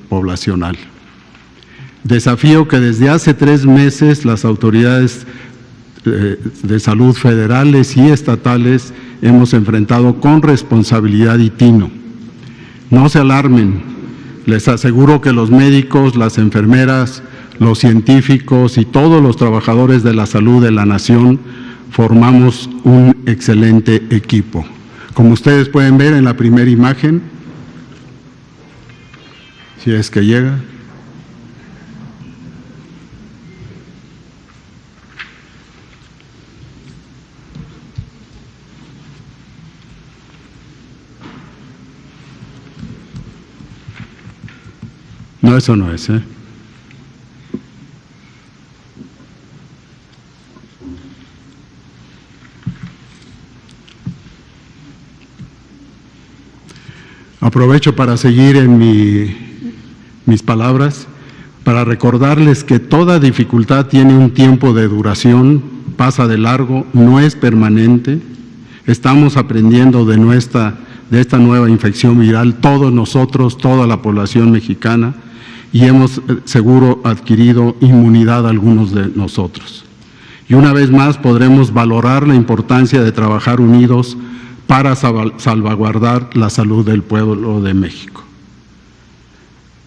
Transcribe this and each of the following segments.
poblacional. Desafío que desde hace 3 meses las autoridades de salud federales y estatales hemos enfrentado con responsabilidad y tino. No se alarmen, les aseguro que los médicos, las enfermeras, los científicos y todos los trabajadores de la salud de la nación formamos un excelente equipo. Como ustedes pueden ver en la primera imagen, si es que llega. No, eso no es, Aprovecho para seguir en mis palabras, para recordarles que toda dificultad tiene un tiempo de duración, pasa de largo, no es permanente. Estamos aprendiendo de esta nueva infección viral, todos nosotros, toda la población mexicana, y hemos seguro adquirido inmunidad algunos de nosotros. Y una vez más podremos valorar la importancia de trabajar unidos para salvaguardar la salud del pueblo de México.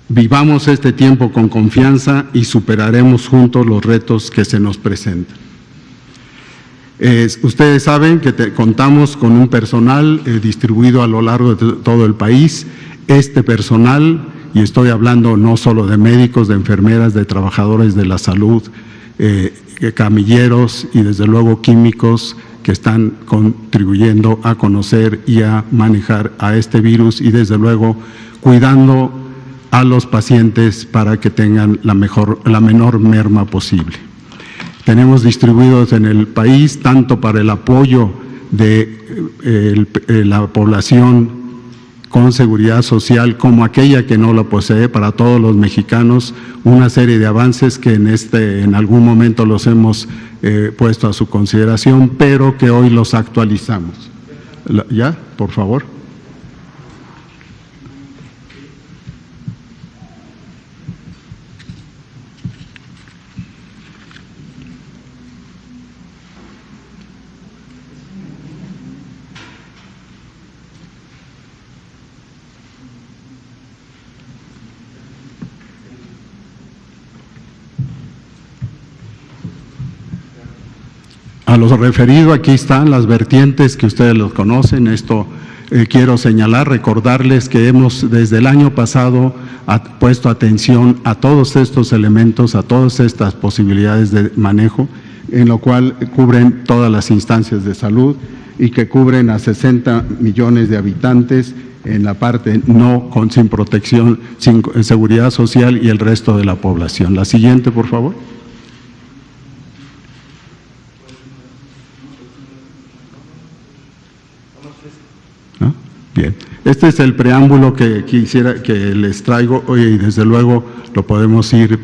Vivamos este tiempo con confianza y superaremos juntos los retos que se nos presentan. Ustedes saben que contamos con un personal distribuido a lo largo de todo el país. Este personal, y estoy hablando no solo de médicos, de enfermeras, de trabajadores de la salud, camilleros y desde luego químicos que están contribuyendo a conocer y a manejar a este virus y desde luego cuidando a los pacientes para que tengan la menor merma posible. Tenemos distribuidos en el país tanto para el apoyo de la población con seguridad social como aquella que no la posee, para todos los mexicanos, una serie de avances que en algún momento los hemos puesto a su consideración, pero que hoy los actualizamos. ¿Ya? Por favor. A lo referido, aquí están las vertientes que ustedes los conocen. Esto quiero señalar, recordarles que hemos desde el año pasado puesto atención a todos estos elementos, a todas estas posibilidades de manejo, en lo cual cubren todas las instancias de salud y que cubren a 60 millones de habitantes en la parte sin protección, sin seguridad social y el resto de la población. La siguiente, por favor. Bien, este es el preámbulo que quisiera que les traigo hoy y desde luego lo podemos ir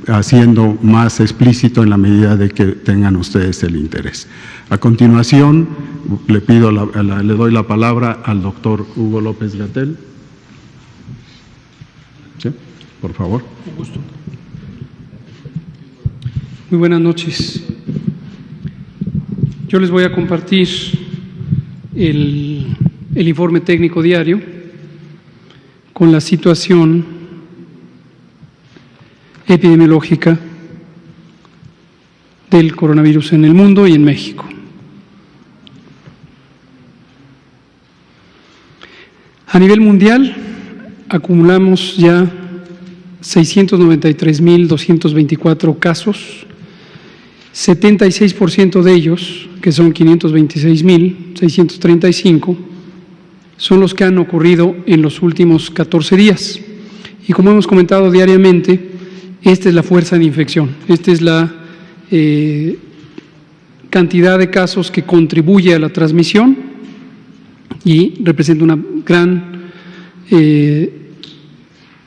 haciendo más explícito en la medida de que tengan ustedes el interés. A continuación, le doy la palabra al doctor Hugo López-Gatell. ¿Sí? Por favor. Un gusto. Muy buenas noches. Yo les voy a compartir el informe técnico diario con la situación epidemiológica del coronavirus en el mundo y en México. A nivel mundial, acumulamos ya 693.224 casos, 76% de ellos, que son 526.635, son los que han ocurrido en los últimos 14 días. Y como hemos comentado diariamente, esta es la fuerza de infección, esta es la cantidad de casos que contribuye a la transmisión y representa una gran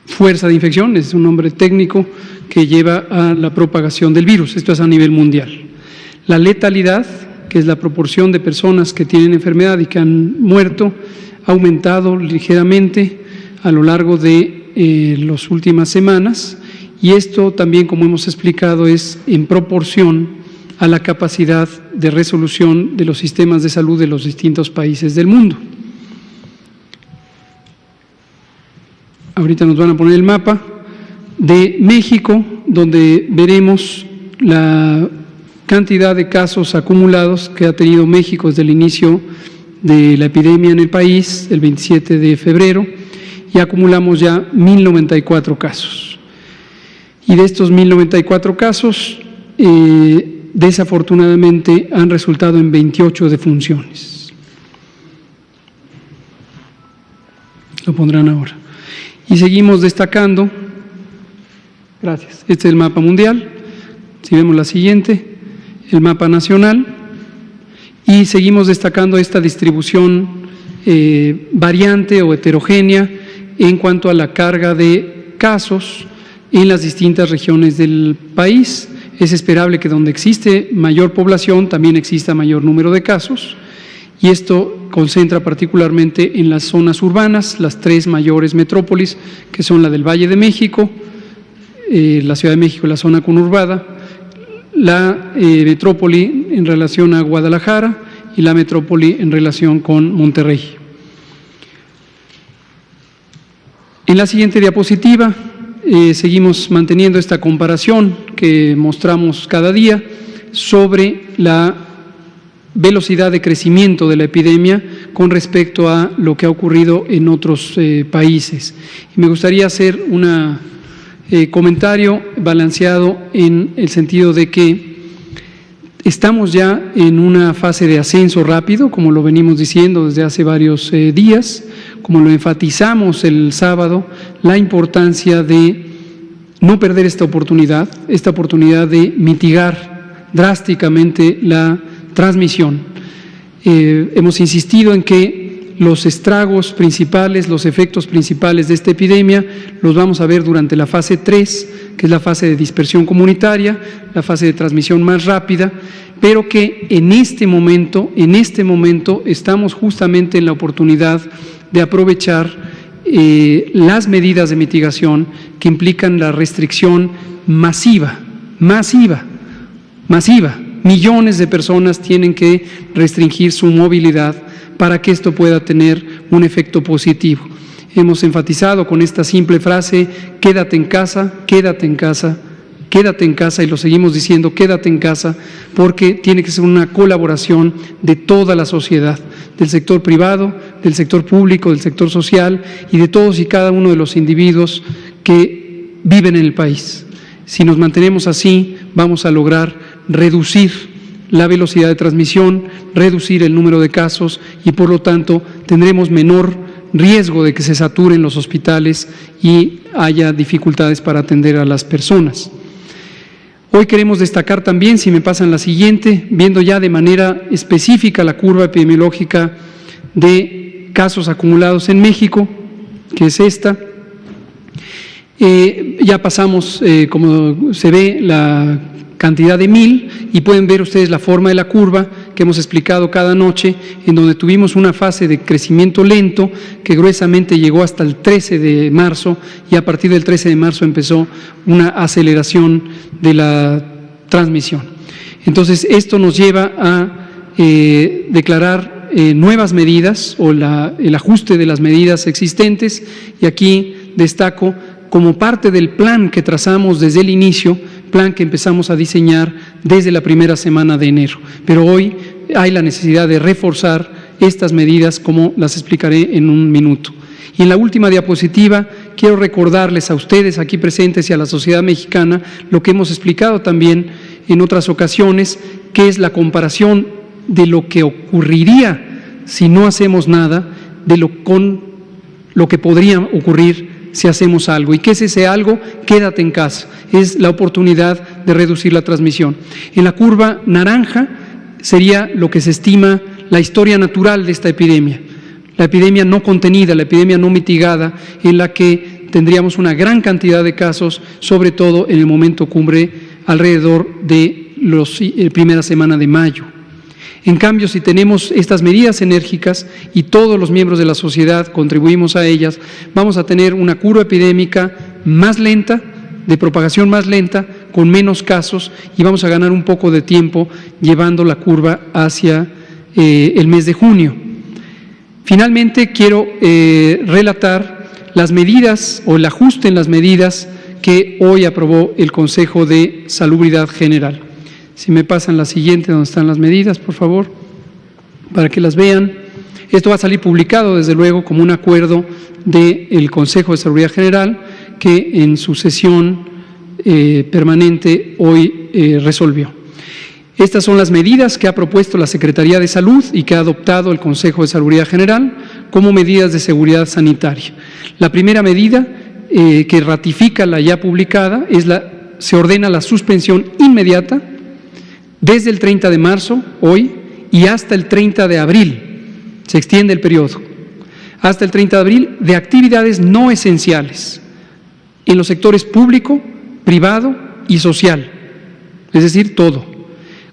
fuerza de infección, es un nombre técnico que lleva a la propagación del virus. Esto es a nivel mundial. La letalidad, que es la proporción de personas que tienen enfermedad y que han muerto, ha aumentado ligeramente a lo largo de las últimas semanas, y esto también, como hemos explicado, es en proporción a la capacidad de resolución de los sistemas de salud de los distintos países del mundo. Ahorita nos van a poner el mapa de México, donde veremos la cantidad de casos acumulados que ha tenido México desde el inicio de la epidemia en el país, el 27 de febrero, y acumulamos ya 1.094 casos. Y de estos 1.094 casos, desafortunadamente han resultado en 28 defunciones. Lo pondrán ahora. Y seguimos destacando, gracias, este es el mapa mundial, si vemos la siguiente, el mapa nacional, y seguimos destacando esta distribución variante o heterogénea en cuanto a la carga de casos en las distintas regiones del país. Es esperable que donde existe mayor población también exista mayor número de casos, y esto concentra particularmente en las zonas urbanas, las tres mayores metrópolis, que son la del Valle de México, la Ciudad de México, la zona conurbada, la metrópoli en relación a Guadalajara y la metrópoli en relación con Monterrey. En la siguiente diapositiva seguimos manteniendo esta comparación que mostramos cada día sobre la velocidad de crecimiento de la epidemia con respecto a lo que ha ocurrido en otros países. Y me gustaría hacer un comentario balanceado en el sentido de que estamos ya en una fase de ascenso rápido, como lo venimos diciendo desde hace varios días, como lo enfatizamos el sábado, la importancia de no perder esta oportunidad de mitigar drásticamente la transmisión. Hemos insistido en que los estragos principales, los efectos principales de esta epidemia los vamos a ver durante la fase 3, que es la fase de dispersión comunitaria, la fase de transmisión más rápida, pero que en este momento estamos justamente en la oportunidad de aprovechar las medidas de mitigación que implican la restricción masiva. Millones de personas tienen que restringir su movilidad para que esto pueda tener un efecto positivo. Hemos enfatizado con esta simple frase, quédate en casa, quédate en casa, quédate en casa, y lo seguimos diciendo, quédate en casa, porque tiene que ser una colaboración de toda la sociedad, del sector privado, del sector público, del sector social y de todos y cada uno de los individuos que viven en el país. Si nos mantenemos así, vamos a lograr reducir la velocidad de transmisión, reducir el número de casos y por lo tanto tendremos menor riesgo de que se saturen los hospitales y haya dificultades para atender a las personas. Hoy queremos destacar también, si me pasan la siguiente, viendo ya de manera específica la curva epidemiológica de casos acumulados en México, que es esta. Ya pasamos, como se ve, la cantidad de 1,000 y pueden ver ustedes la forma de la curva que hemos explicado cada noche, en donde tuvimos una fase de crecimiento lento que gruesamente llegó hasta el 13 de marzo y a partir del 13 de marzo empezó una aceleración de la transmisión. Entonces, esto nos lleva a declarar nuevas medidas o el ajuste de las medidas existentes, y aquí destaco como parte del plan que trazamos desde el inicio, plan que empezamos a diseñar desde la primera semana de enero. Pero hoy hay la necesidad de reforzar estas medidas, como las explicaré en un minuto. Y en la última diapositiva quiero recordarles a ustedes aquí presentes y a la sociedad mexicana lo que hemos explicado también en otras ocasiones, que es la comparación de lo que ocurriría si no hacemos nada, con lo que podría ocurrir si hacemos algo. ¿Y qué es ese algo? Quédate en casa. Es la oportunidad de reducir la transmisión. En la curva naranja sería lo que se estima la historia natural de esta epidemia. La epidemia no contenida, la epidemia no mitigada, en la que tendríamos una gran cantidad de casos, sobre todo en el momento cumbre, alrededor de la primera semana de mayo. En cambio, si tenemos estas medidas enérgicas y todos los miembros de la sociedad contribuimos a ellas, vamos a tener una curva epidémica más lenta, de propagación más lenta, con menos casos, y vamos a ganar un poco de tiempo llevando la curva hacia el mes de junio. Finalmente, quiero relatar las medidas o el ajuste en las medidas que hoy aprobó el Consejo de Salubridad General. Si me pasan la siguiente, donde están las medidas, por favor, para que las vean. Esto va a salir publicado, desde luego, como un acuerdo del Consejo de Salubridad General, que en su sesión permanente hoy resolvió. Estas son las medidas que ha propuesto la Secretaría de Salud y que ha adoptado el Consejo de Salubridad General como medidas de seguridad sanitaria. La primera medida que ratifica la ya publicada es se ordena la suspensión inmediata desde el 30 de marzo, hoy, y hasta el 30 de abril. Se extiende el periodo. Hasta el 30 de abril, de actividades no esenciales en los sectores público, privado y social, es decir, todo,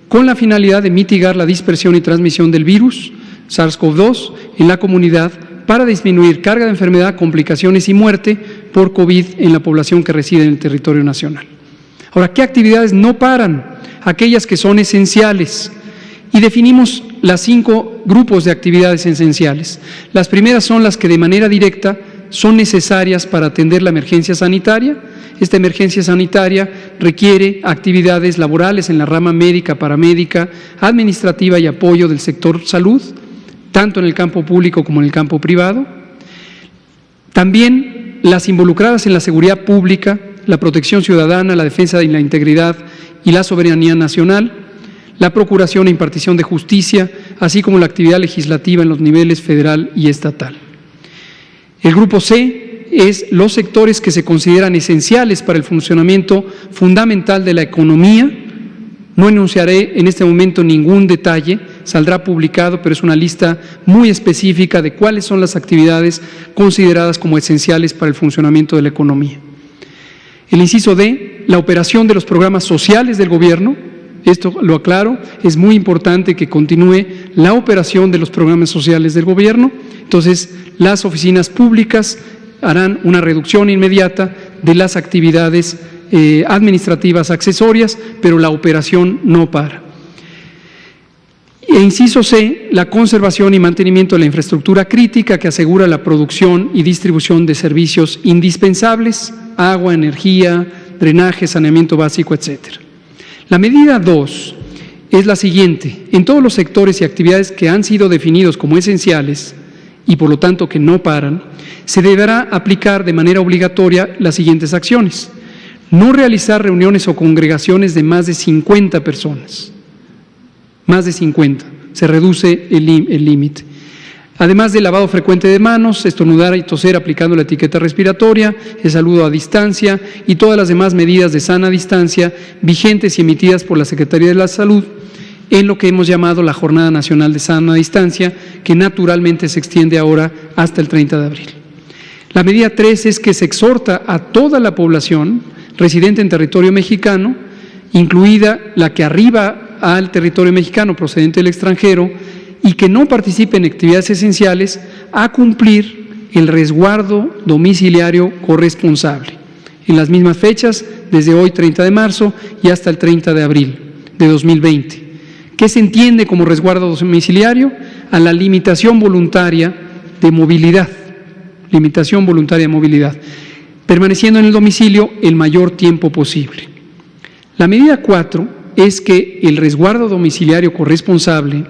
con la finalidad de mitigar la dispersión y transmisión del virus SARS-CoV-2 en la comunidad para disminuir carga de enfermedad, complicaciones y muerte por COVID en la población que reside en el territorio nacional. Ahora, ¿qué actividades no paran? Aquellas que son esenciales. Y definimos las 5 grupos de actividades esenciales. Las primeras son las que de manera directa son necesarias para atender la emergencia sanitaria. Esta emergencia sanitaria requiere actividades laborales en la rama médica, paramédica, administrativa y apoyo del sector salud, tanto en el campo público como en el campo privado. También las involucradas en la seguridad pública, la protección ciudadana, la defensa de la integridad y la soberanía nacional, la procuración e impartición de justicia, así como la actividad legislativa en los niveles federal y estatal. El grupo C es los sectores que se consideran esenciales para el funcionamiento fundamental de la economía. No enunciaré en este momento ningún detalle, saldrá publicado, pero es una lista muy específica de cuáles son las actividades consideradas como esenciales para el funcionamiento de la economía. El inciso D, la operación de los programas sociales del gobierno. Esto lo aclaro, es muy importante que continúe la operación de los programas sociales del gobierno. Entonces, las oficinas públicas harán una reducción inmediata de las actividades administrativas accesorias, pero la operación no para. E inciso C, la conservación y mantenimiento de la infraestructura crítica que asegura la producción y distribución de servicios indispensables, agua, energía, drenaje, saneamiento básico, etcétera. La medida 2 es la siguiente: en todos los sectores y actividades que han sido definidos como esenciales y por lo tanto que no paran, se deberá aplicar de manera obligatoria las siguientes acciones: no realizar reuniones o congregaciones de más de 50 personas, más de 50, se reduce el límite. Además del lavado frecuente de manos, estornudar y toser aplicando la etiqueta respiratoria, el saludo a distancia y todas las demás medidas de sana distancia vigentes y emitidas por la Secretaría de la Salud en lo que hemos llamado la Jornada Nacional de Sana Distancia, que naturalmente se extiende ahora hasta el 30 de abril. La medida 3 es que se exhorta a toda la población residente en territorio mexicano, incluida la que arriba al territorio mexicano procedente del extranjero, y que no participe en actividades esenciales, a cumplir el resguardo domiciliario corresponsable en las mismas fechas, desde hoy 30 de marzo y hasta el 30 de abril de 2020. ¿Qué se entiende como resguardo domiciliario? A la limitación voluntaria de movilidad, permaneciendo en el domicilio el mayor tiempo posible. La medida 4 es que el resguardo domiciliario corresponsable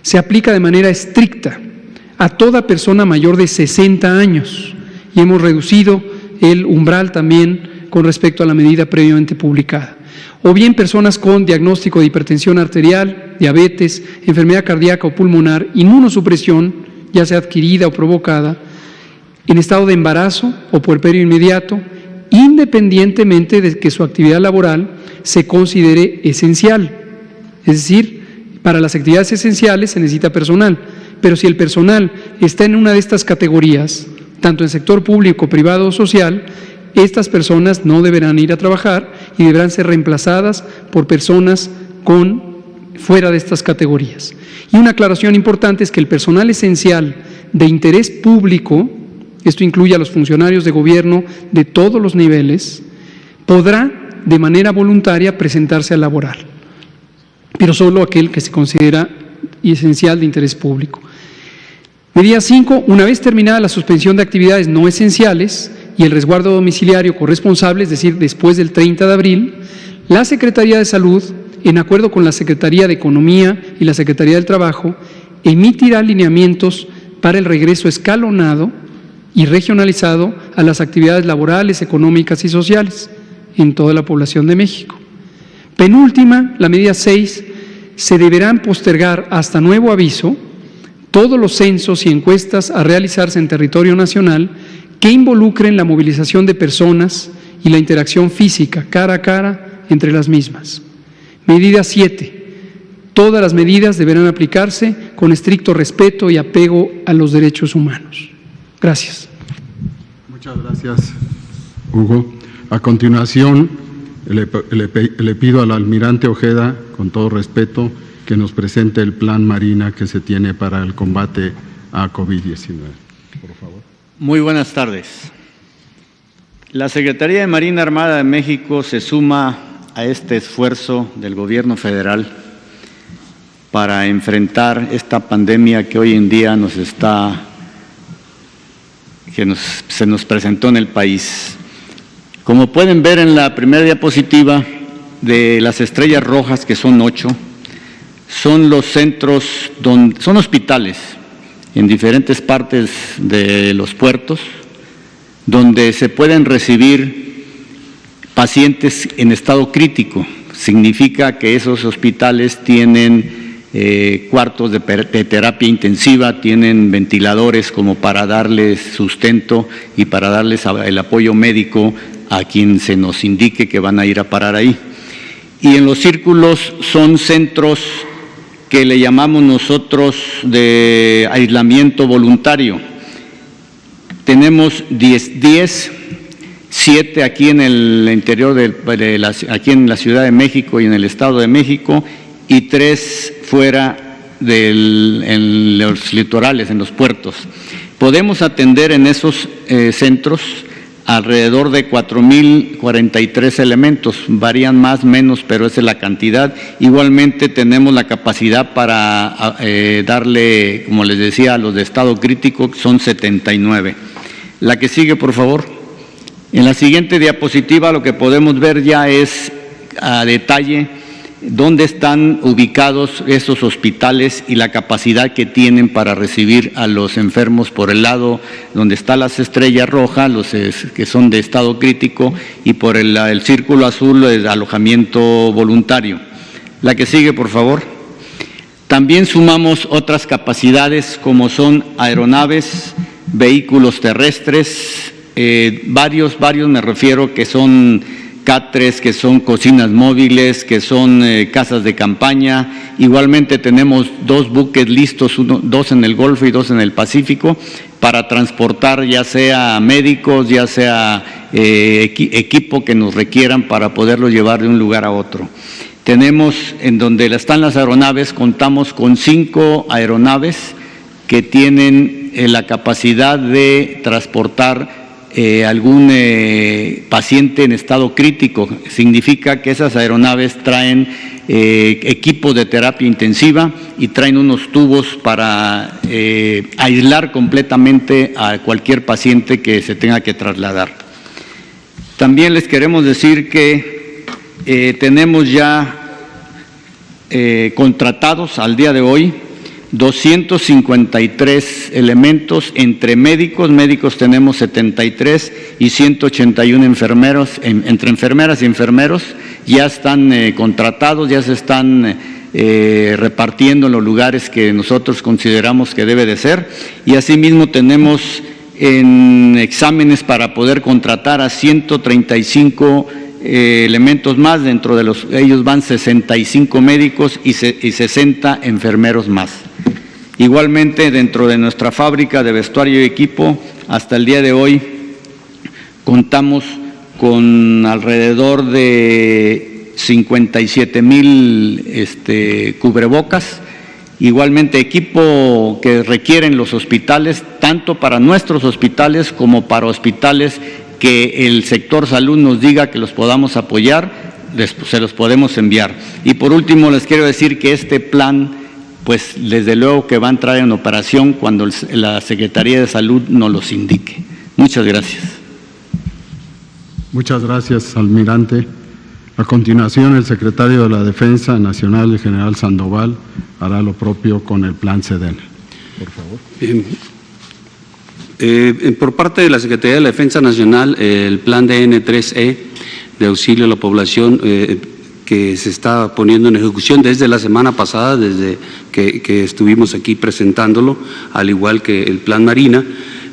se aplica de manera estricta a toda persona mayor de 60 años y hemos reducido el umbral también con respecto a la medida previamente publicada. O bien personas con diagnóstico de hipertensión arterial, diabetes, enfermedad cardíaca o pulmonar, inmunosupresión, ya sea adquirida o provocada, en estado de embarazo o puerperio inmediato, independientemente de que su actividad laboral se considere esencial. Es decir, para las actividades esenciales se necesita personal, pero si el personal está en una de estas categorías, tanto en sector público, privado o social, estas personas no deberán ir a trabajar y deberán ser reemplazadas por personas con fuera de estas categorías. Y una aclaración importante es que el personal esencial de interés público, esto incluye a los funcionarios de gobierno de todos los niveles, podrá de manera voluntaria presentarse a laborar, pero solo aquel que se considera esencial de interés público. Medida 5. Una vez terminada la suspensión de actividades no esenciales y el resguardo domiciliario corresponsable, es decir, después del 30 de abril, la Secretaría de Salud, en acuerdo con la Secretaría de Economía y la Secretaría del Trabajo, emitirá lineamientos para el regreso escalonado y regionalizado a las actividades laborales, económicas y sociales en toda la población de México. Penúltima, la medida 6, se deberán postergar hasta nuevo aviso todos los censos y encuestas a realizarse en territorio nacional que involucren la movilización de personas y la interacción física, cara a cara, entre las mismas. Medida 7. Todas las medidas deberán aplicarse con estricto respeto y apego a los derechos humanos. Gracias. Muchas gracias, Hugo. A continuación, le pido al almirante Ojeda, con todo respeto, que nos presente el plan Marina que se tiene para el combate a COVID-19. Por favor. Muy buenas tardes. La Secretaría de Marina Armada de México se suma a este esfuerzo del Gobierno federal para enfrentar esta pandemia que hoy en día se nos presentó en el país. Como pueden ver en la primera diapositiva, de las estrellas rojas, que son 8, son los centros, son hospitales en diferentes partes de los puertos, donde se pueden recibir pacientes en estado crítico. Significa que esos hospitales tienen cuartos de terapia intensiva, tienen ventiladores como para darles sustento y para darles el apoyo médico a quien se nos indique que van a ir a parar ahí. Y en los círculos son centros que le llamamos nosotros de aislamiento voluntario. Tenemos 7 aquí en el interior, aquí en la Ciudad de México y en el Estado de México, y 3 fuera en los litorales, en los puertos. Podemos atender en esos centros alrededor de 4,043 elementos, varían más, menos, pero esa es la cantidad. Igualmente tenemos la capacidad para darle, como les decía, a los de estado crítico, son 79. La que sigue, por favor. En la siguiente diapositiva lo que podemos ver ya es a detalle dónde están ubicados esos hospitales y la capacidad que tienen para recibir a los enfermos por el lado donde está las estrellas rojas, los que son de estado crítico, y por el círculo azul, el alojamiento voluntario. La que sigue, por favor. También sumamos otras capacidades como son aeronaves, vehículos terrestres, varios me refiero, que son catres, que son cocinas móviles, que son casas de campaña. Igualmente tenemos 2 buques listos, 2 en el Golfo y 2 en el Pacífico, para transportar ya sea médicos, ya sea equipo que nos requieran para poderlos llevar de un lugar a otro. Tenemos, en donde están las aeronaves, contamos con 5 aeronaves que tienen la capacidad de transportar algún paciente en estado crítico. Significa que esas aeronaves traen equipos de terapia intensiva y traen unos tubos para aislar completamente a cualquier paciente que se tenga que trasladar. También les queremos decir que tenemos ya contratados al día de hoy 253 elementos entre médicos tenemos 73 y 181 enfermeros, entre enfermeras y enfermeros ya están contratados, ya se están repartiendo en los lugares que nosotros consideramos que debe de ser, y asimismo tenemos en exámenes para poder contratar a 135 elementos más. Dentro de ellos van 65 médicos y 60 enfermeros más. Igualmente, dentro de nuestra fábrica de vestuario y equipo, hasta el día de hoy contamos con alrededor de 57,000 cubrebocas. Igualmente equipo que requieren los hospitales, tanto para nuestros hospitales como para hospitales que el sector salud nos diga que los podamos apoyar, se los podemos enviar. Y por último les quiero decir que este plan, pues desde luego que va a entrar en operación cuando la Secretaría de Salud nos los indique. Muchas gracias. Muchas gracias, almirante. A continuación, el secretario de la Defensa Nacional, el general Sandoval, hará lo propio con el plan SEDENA. Por favor. Por parte de la Secretaría de la Defensa Nacional, el plan de N3E de auxilio a la población que se está poniendo en ejecución desde la semana pasada, desde que estuvimos aquí presentándolo, al igual que el plan Marina,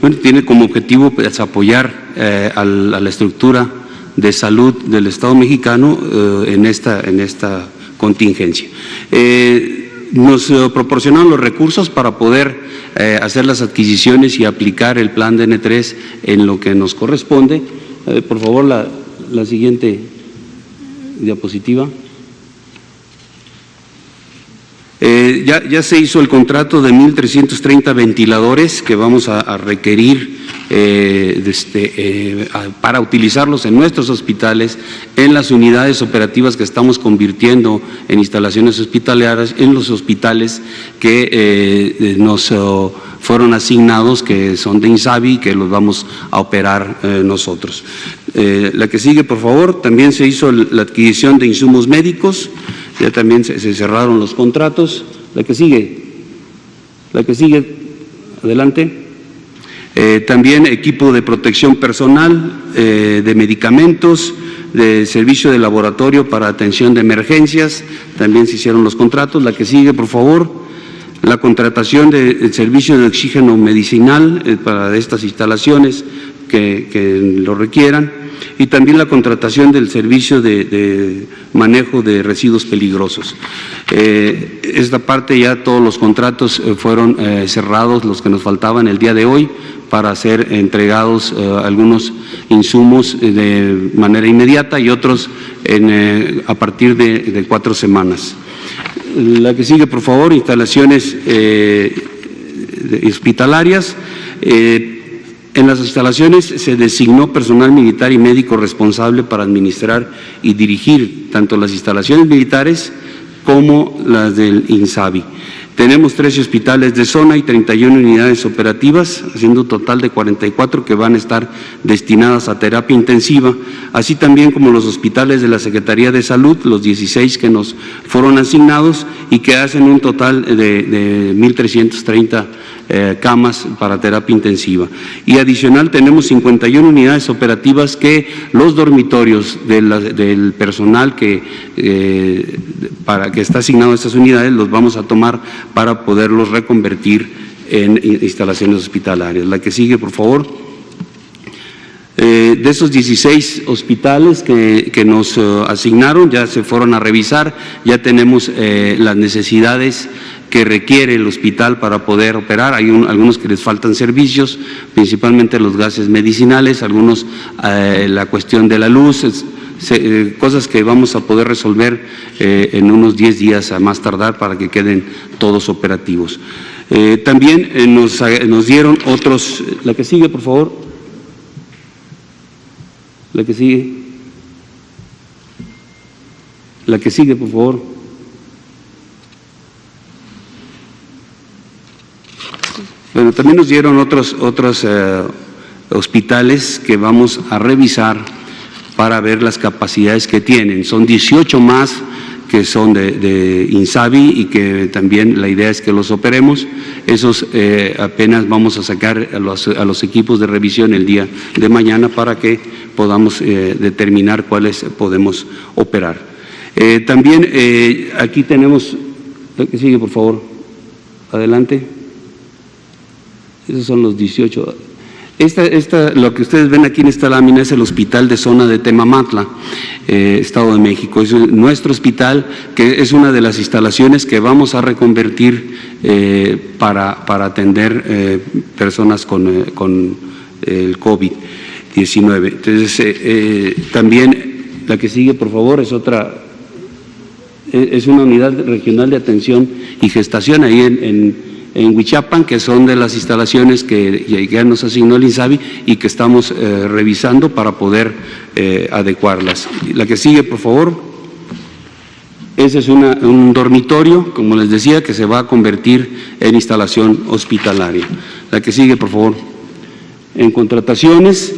bueno, tiene como objetivo pues, apoyar a la estructura de salud del Estado mexicano en esta contingencia. Nos proporcionaron los recursos para poder hacer las adquisiciones y aplicar el plan de N3 en lo que nos corresponde. Por favor, la siguiente diapositiva. Ya se hizo el contrato de 1,330 ventiladores que vamos a requerir para utilizarlos en nuestros hospitales, en las unidades operativas que estamos convirtiendo en instalaciones hospitalarias, en los hospitales que nos fueron asignados, que son de INSABI, que los vamos a operar nosotros. La que sigue, por favor. También se hizo la adquisición de insumos médicos. Ya también se cerraron los contratos. La que sigue, adelante. También equipo de protección personal, de medicamentos, de servicio de laboratorio para atención de emergencias, también se hicieron los contratos. La que sigue, por favor. La contratación del servicio de oxígeno medicinal para estas instalaciones que lo requieran, y también la contratación del servicio de manejo de residuos peligrosos. Esta parte ya todos los contratos fueron cerrados, los que nos faltaban el día de hoy, para ser entregados algunos insumos de manera inmediata y otros a partir de 4 semanas. La que sigue, por favor. Instalaciones hospitalarias. En las instalaciones se designó personal militar y médico responsable para administrar y dirigir tanto las instalaciones militares como las del INSABI. Tenemos 13 hospitales de zona y 31 unidades operativas, haciendo un total de 44 que van a estar destinadas a terapia intensiva, así también como los hospitales de la Secretaría de Salud, los 16 que nos fueron asignados y que hacen un total de 1,330 camas para terapia intensiva. Y adicional tenemos 51 unidades operativas que los dormitorios del personal que está asignado a estas unidades los vamos a tomar para poderlos reconvertir en instalaciones hospitalarias. La que sigue, por favor. De esos 16 hospitales que nos asignaron, ya se fueron a revisar, ya tenemos las necesidades que requiere el hospital para poder operar. Hay algunos que les faltan servicios, principalmente los gases medicinales, algunos la cuestión de la luz, cosas que vamos a poder resolver en unos 10 días a más tardar para que queden todos operativos. También nos dieron otros. La que sigue, por favor. La que sigue. La que sigue, por favor. Bueno, también nos dieron otros hospitales que vamos a revisar para ver las capacidades que tienen. Son 18 más que son de INSABI y que también la idea es que los operemos. Esos apenas vamos a sacar a los equipos de revisión el día de mañana para que podamos determinar cuáles podemos operar. También aquí tenemos, la que sigue, por favor, adelante. Esos son los 18. Lo que ustedes ven aquí en esta lámina es el hospital de zona de Temamatla, Estado de México. Es nuestro hospital, que es una de las instalaciones que vamos a reconvertir para atender personas con el COVID-19. Entonces, también la que sigue, por favor, es otra Es una unidad regional de atención y gestación ahí en Huichapan, que son de las instalaciones que ya nos asignó el INSABI y que estamos revisando para poder adecuarlas. La que sigue, por favor. Ese es un dormitorio, como les decía, que se va a convertir en instalación hospitalaria. La que sigue, por favor. En contrataciones,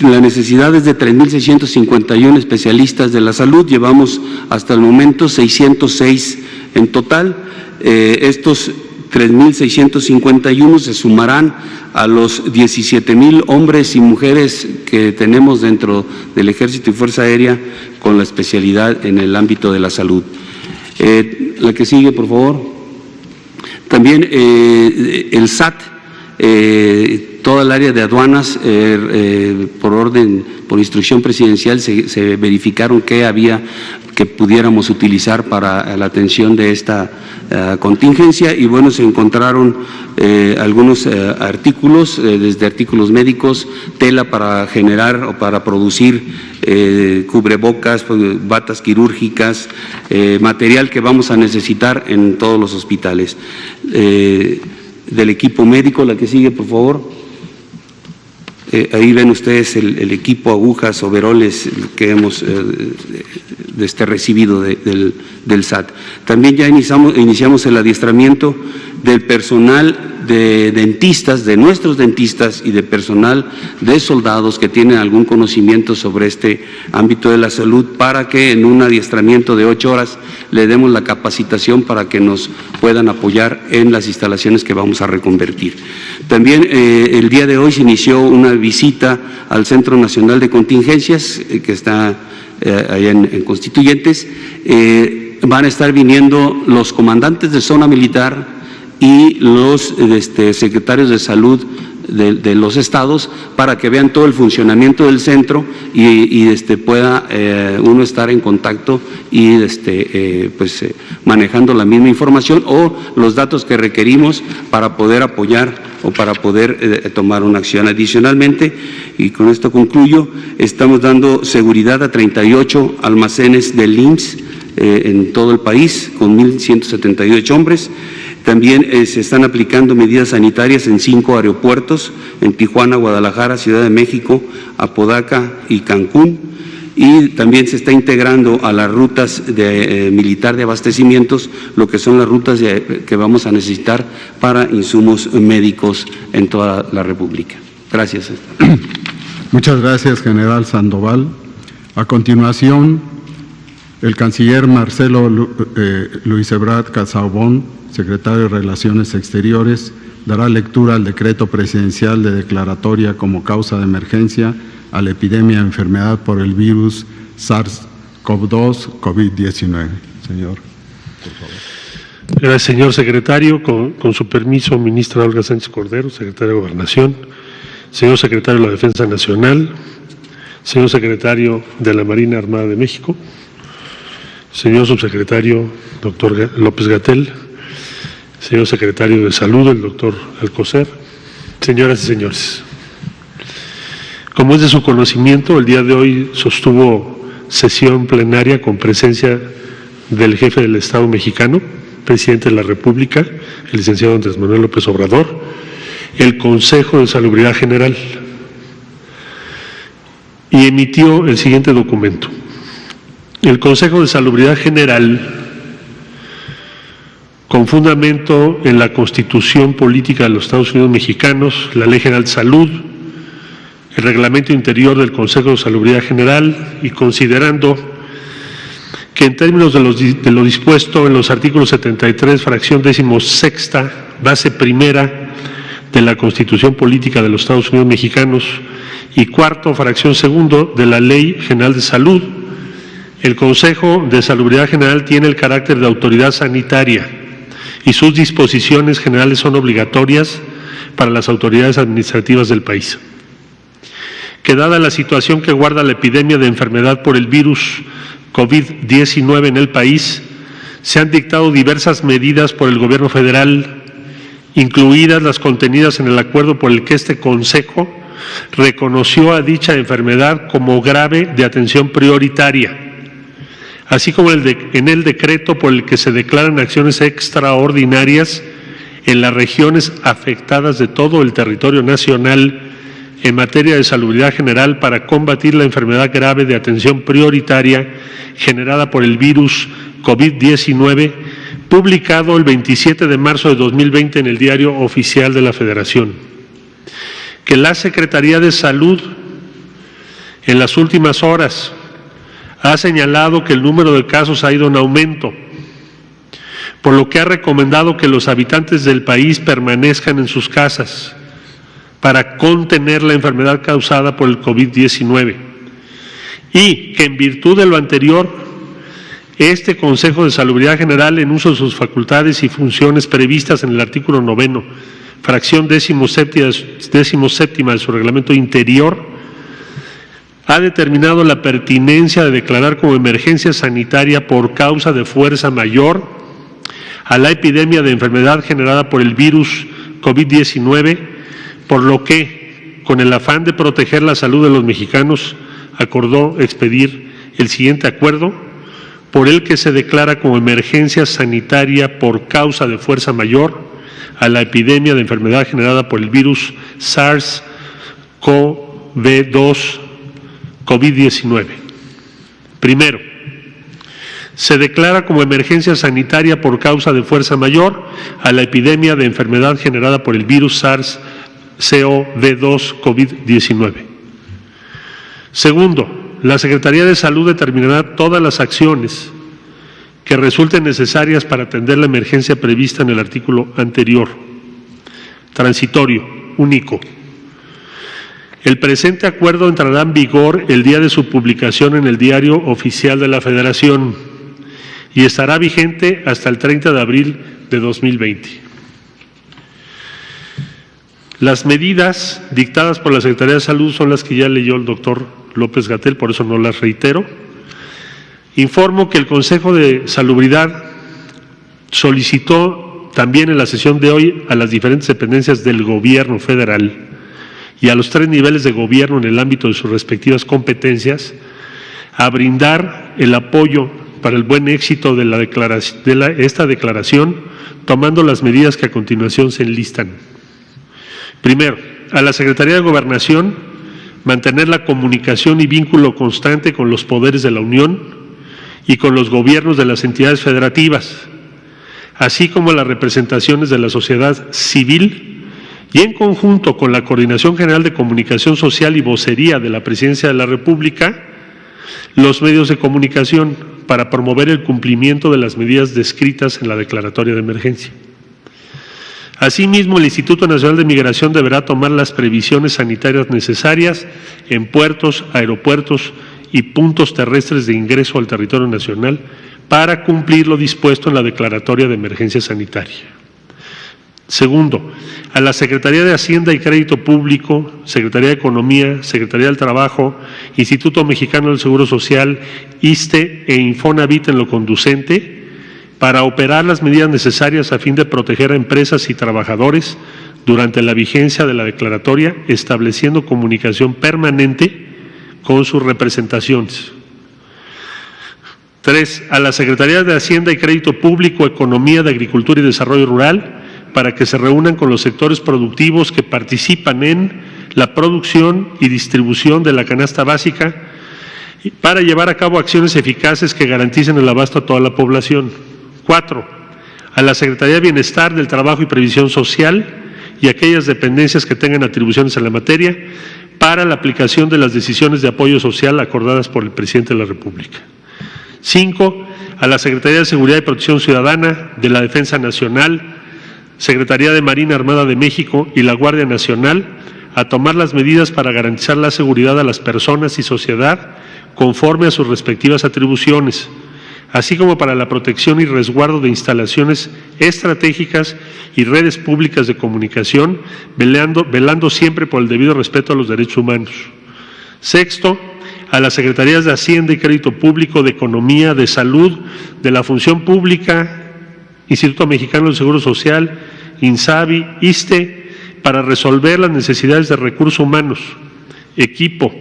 la necesidad es de 3.651 especialistas de la salud, llevamos hasta el momento 606 en total. Estos 3.651 se sumarán a los 17,000 hombres y mujeres que tenemos dentro del Ejército y Fuerza Aérea con la especialidad en el ámbito de la salud. La que sigue, por favor. También el SAT, toda el área de aduanas, por instrucción presidencial, se verificaron que pudiéramos utilizar para la atención de esta contingencia y bueno, se encontraron algunos artículos, desde artículos médicos, tela para generar o para producir cubrebocas, batas quirúrgicas, material que vamos a necesitar en todos los hospitales. Del equipo médico, la que sigue, por favor. Ahí ven ustedes el equipo, agujas, overoles que hemos recibido del SAT. También ya iniciamos el adiestramiento del personal de dentistas, de nuestros dentistas y de personal de soldados que tienen algún conocimiento sobre este ámbito de la salud para que en un adiestramiento de 8 horas le demos la capacitación para que nos puedan apoyar en las instalaciones que vamos a reconvertir. También el día de hoy se inició una visita al Centro Nacional de Contingencias que está allá en Constituyentes. Van a estar viniendo los comandantes de zona militar y los secretarios de salud de los estados para que vean todo el funcionamiento del centro y pueda uno estar en contacto y manejando la misma información o los datos que requerimos para poder apoyar o para poder tomar una acción. Adicionalmente, y con esto concluyo, estamos dando seguridad a 38 almacenes del IMSS en todo el país con 1.178 hombres. También se están aplicando medidas sanitarias en 5 aeropuertos, en Tijuana, Guadalajara, Ciudad de México, Apodaca y Cancún. Y también se está integrando a las rutas militar de abastecimientos, lo que son las rutas que vamos a necesitar para insumos médicos en toda la República. Gracias. Muchas gracias, general Sandoval. A continuación, el canciller Marcelo Luis Ebrard Casaubon, secretario de Relaciones Exteriores, dará lectura al decreto presidencial de declaratoria como causa de emergencia a la epidemia de enfermedad por el virus SARS-CoV-2, COVID-19. Señor, por favor. Gracias, señor secretario. Con su permiso, ministra Olga Sánchez Cordero, secretaria de Gobernación, señor secretario de la Defensa Nacional, señor secretario de la Marina Armada de México, señor subsecretario doctor López-Gatell, señor secretario de Salud, el doctor Alcocer, señoras y señores. Como es de su conocimiento, el día de hoy sostuvo sesión plenaria con presencia del jefe del Estado mexicano, presidente de la República, el licenciado Andrés Manuel López Obrador, el Consejo de Salubridad General, y emitió el siguiente documento. El Consejo de Salubridad General, con fundamento en la Constitución Política de los Estados Unidos Mexicanos, la Ley General de Salud, el Reglamento Interior del Consejo de Salubridad General y considerando que en términos de lo dispuesto en los artículos 73, fracción 16ª, base primera de la Constitución Política de los Estados Unidos Mexicanos y cuarto, fracción segundo de la Ley General de Salud, el Consejo de Salubridad General tiene el carácter de autoridad sanitaria y sus disposiciones generales son obligatorias para las autoridades administrativas del país. Que dada la situación que guarda la epidemia de enfermedad por el virus COVID-19 en el país, se han dictado diversas medidas por el Gobierno federal, incluidas las contenidas en el acuerdo por el que este Consejo reconoció a dicha enfermedad como grave de atención prioritaria, así como en el decreto por el que se declaran acciones extraordinarias en las regiones afectadas de todo el territorio nacional en materia de salubridad general para combatir la enfermedad grave de atención prioritaria generada por el virus COVID-19, publicado el 27 de marzo de 2020 en el Diario Oficial de la Federación. Que la Secretaría de Salud en las últimas horas ha señalado que el número de casos ha ido en aumento, por lo que ha recomendado que los habitantes del país permanezcan en sus casas para contener la enfermedad causada por el COVID-19 y que en virtud de lo anterior, este Consejo de Salubridad General, en uso de sus facultades y funciones previstas en el artículo 9, fracción 17ª de su reglamento interior, ha determinado la pertinencia de declarar como emergencia sanitaria por causa de fuerza mayor a la epidemia de enfermedad generada por el virus COVID-19, por lo que, con el afán de proteger la salud de los mexicanos, acordó expedir el siguiente acuerdo, por el que se declara como emergencia sanitaria por causa de fuerza mayor a la epidemia de enfermedad generada por el virus SARS-CoV-2 COVID-19. Primero, se declara como emergencia sanitaria por causa de fuerza mayor a la epidemia de enfermedad generada por el virus SARS-CoV-2 COVID-19. Segundo, la Secretaría de Salud determinará todas las acciones que resulten necesarias para atender la emergencia prevista en el artículo anterior. Transitorio, único. El presente acuerdo entrará en vigor el día de su publicación en el Diario Oficial de la Federación y estará vigente hasta el 30 de abril de 2020. Las medidas dictadas por la Secretaría de Salud son las que ya leyó el doctor López-Gatell, por eso no las reitero. Informo que el Consejo de Salubridad solicitó también en la sesión de hoy a las diferentes dependencias del Gobierno federal y a los 3 niveles de gobierno en el ámbito de sus respectivas competencias a brindar el apoyo para el buen éxito de esta declaración, tomando las medidas que a continuación se enlistan. Primero, a la Secretaría de Gobernación mantener la comunicación y vínculo constante con los poderes de la Unión y con los gobiernos de las entidades federativas, así como las representaciones de la sociedad civil, y en conjunto con la Coordinación General de Comunicación Social y Vocería de la Presidencia de la República, los medios de comunicación para promover el cumplimiento de las medidas descritas en la declaratoria de emergencia. Asimismo, el Instituto Nacional de Migración deberá tomar las previsiones sanitarias necesarias en puertos, aeropuertos y puntos terrestres de ingreso al territorio nacional para cumplir lo dispuesto en la declaratoria de emergencia sanitaria. Segundo, a la Secretaría de Hacienda y Crédito Público, Secretaría de Economía, Secretaría del Trabajo, Instituto Mexicano del Seguro Social, ISSSTE e Infonavit en lo conducente, para operar las medidas necesarias a fin de proteger a empresas y trabajadores durante la vigencia de la declaratoria, estableciendo comunicación permanente con sus representaciones. 3. A la Secretaría de Hacienda y Crédito Público, Economía, de Agricultura y Desarrollo Rural, para que se reúnan con los sectores productivos que participan en la producción y distribución de la canasta básica para llevar a cabo acciones eficaces que garanticen el abasto a toda la población. 4. A la Secretaría de Bienestar, del Trabajo y Previsión Social y aquellas dependencias que tengan atribuciones en la materia para la aplicación de las decisiones de apoyo social acordadas por el Presidente de la República. 5. A la Secretaría de Seguridad y Protección Ciudadana, de la Defensa Nacional, Secretaría de Marina Armada de México y la Guardia Nacional a tomar las medidas para garantizar la seguridad a las personas y sociedad conforme a sus respectivas atribuciones, así como para la protección y resguardo de instalaciones estratégicas y redes públicas de comunicación, velando siempre por el debido respeto a los derechos humanos. 6. A las Secretarías de Hacienda y Crédito Público, de Economía, de Salud, de la Función Pública, Instituto Mexicano del Seguro Social, INSABI, ISSSTE, para resolver las necesidades de recursos humanos, equipo,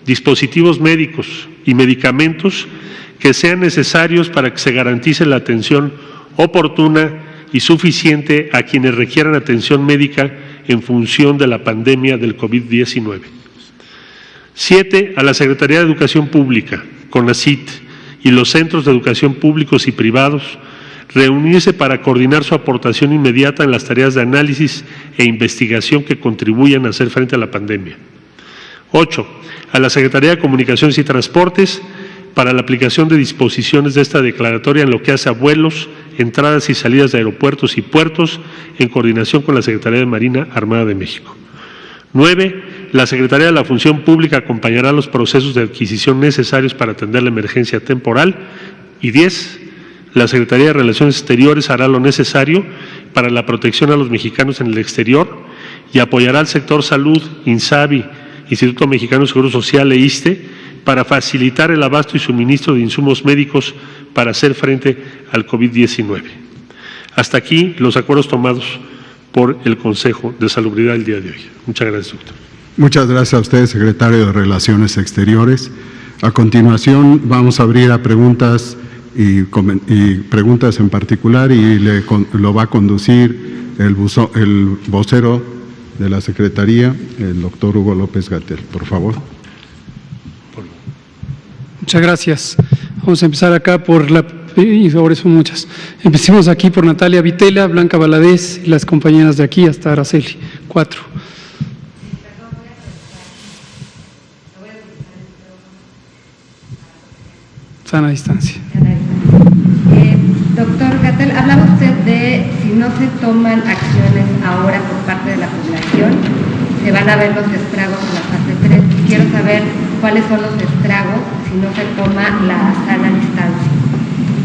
dispositivos médicos, y medicamentos que sean necesarios para que se garantice la atención oportuna y suficiente a quienes requieran atención médica en función de la pandemia del COVID-19. 7. A la Secretaría de Educación Pública, CONACYT, y los centros de educación públicos y privados, reunirse para coordinar su aportación inmediata en las tareas de análisis e investigación que contribuyan a hacer frente a la pandemia. 8. A la Secretaría de Comunicaciones y Transportes, para la aplicación de disposiciones de esta declaratoria en lo que hace a vuelos, entradas y salidas de aeropuertos y puertos, en coordinación con la Secretaría de Marina Armada de México. 9. La Secretaría de la Función Pública acompañará los procesos de adquisición necesarios para atender la emergencia temporal. Y 10. La Secretaría de Relaciones Exteriores hará lo necesario para la protección a los mexicanos en el exterior y apoyará al sector salud, INSABI, Instituto Mexicano de Seguro Social e ISSSTE, para facilitar el abasto y suministro de insumos médicos para hacer frente al COVID-19. Hasta aquí los acuerdos tomados por el Consejo de Salubridad el día de hoy. Muchas gracias, doctor. Muchas gracias a usted, secretario de Relaciones Exteriores. A continuación vamos a abrir a preguntas y preguntas en particular, y lo va a conducir el vocero de la Secretaría, el doctor Hugo López-Gatell. Por favor. Muchas gracias. Vamos a empezar acá por y sobre eso muchas. Empecemos aquí por Natalia Vitela, Blanca Valadez y las compañeras de aquí hasta Araceli. 4. Sana distancia. Doctor Gatell, hablaba usted de si no se toman acciones ahora por parte de la población, se van a ver los estragos en la fase 3. Quiero saber cuáles son los estragos si no se toma la sana distancia.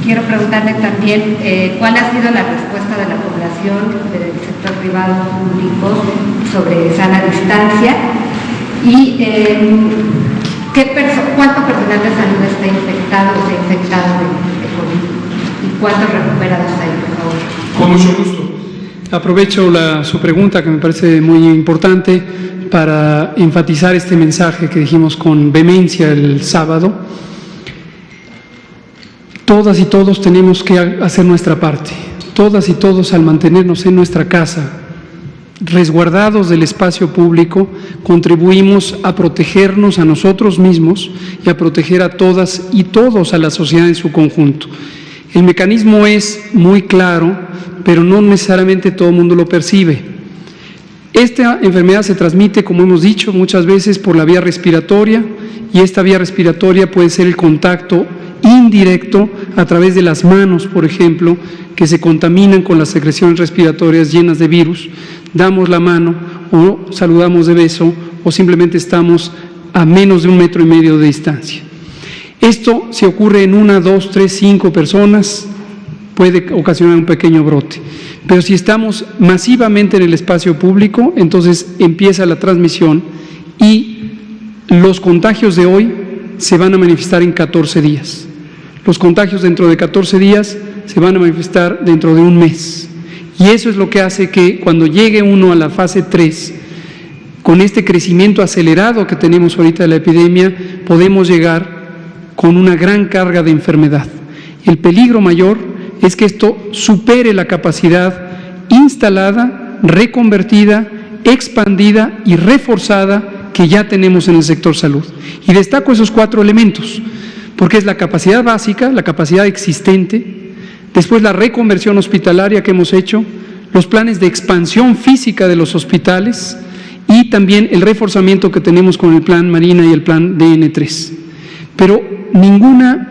Quiero preguntarle también cuál ha sido la respuesta de la población, del sector privado, público, sobre sana distancia y cuánto personal de salud está infectado o se ha infectado de COVID y cuántos recuperados hay, por favor. Con mucho gusto. Aprovecho su pregunta, que me parece muy importante, para enfatizar este mensaje que dijimos con vehemencia el sábado. Todas y todos tenemos que hacer nuestra parte. Todas y todos, al mantenernos en nuestra casa, resguardados del espacio público, contribuimos a protegernos a nosotros mismos y a proteger a todas y todos, a la sociedad en su conjunto. El mecanismo es muy claro, pero no necesariamente todo el mundo lo percibe. Esta enfermedad se transmite, como hemos dicho muchas veces, por la vía respiratoria, y esta vía respiratoria puede ser el contacto indirecto a través de las manos, por ejemplo, que se contaminan con las secreciones respiratorias llenas de virus. Damos la mano o saludamos de beso o simplemente estamos a menos de 1,5 metros de distancia. Esto, si ocurre en 1, 2, 3, 5 personas, puede ocasionar un pequeño brote. Pero si estamos masivamente en el espacio público, entonces empieza la transmisión y los contagios de hoy se van a manifestar en 14 días. Los contagios dentro de 14 días se van a manifestar dentro de 1 mes. Y eso es lo que hace que cuando llegue uno a la fase 3, con este crecimiento acelerado que tenemos ahorita de la epidemia, podemos llegar con una gran carga de enfermedad. El peligro mayor es que esto supere la capacidad instalada, reconvertida, expandida y reforzada que ya tenemos en el sector salud. Y destaco esos 4 elementos, porque es la capacidad básica, la capacidad existente, después la reconversión hospitalaria que hemos hecho, los planes de expansión física de los hospitales y también el reforzamiento que tenemos con el Plan Marina y el Plan DN3. Pero ninguna